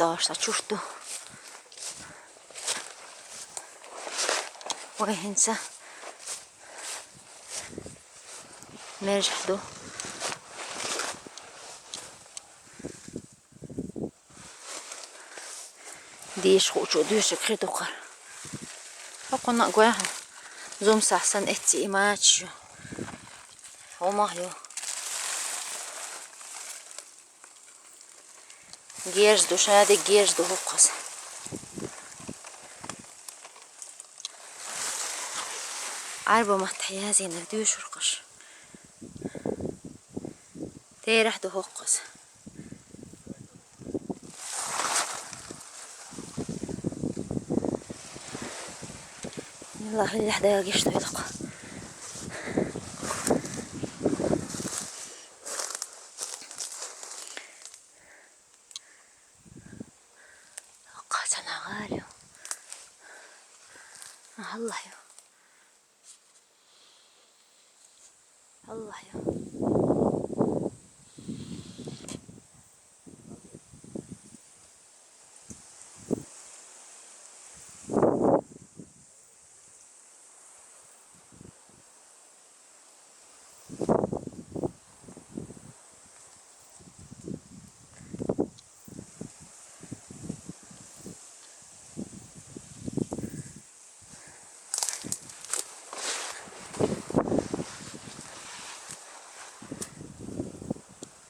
ağaçlar çurttu. وهنسى مرجحدو ديش خوشو ديش كريدو قر فقنا قواها زوم سحسن اتي إماتشو وماهيو جيرزدو شادي جيرزدو هقص عربة محتحيازي انك ديش رقش تيرح دو هقص يلا اللي حدا يقشتو يلقى قاتنا غالي الله يو الله يو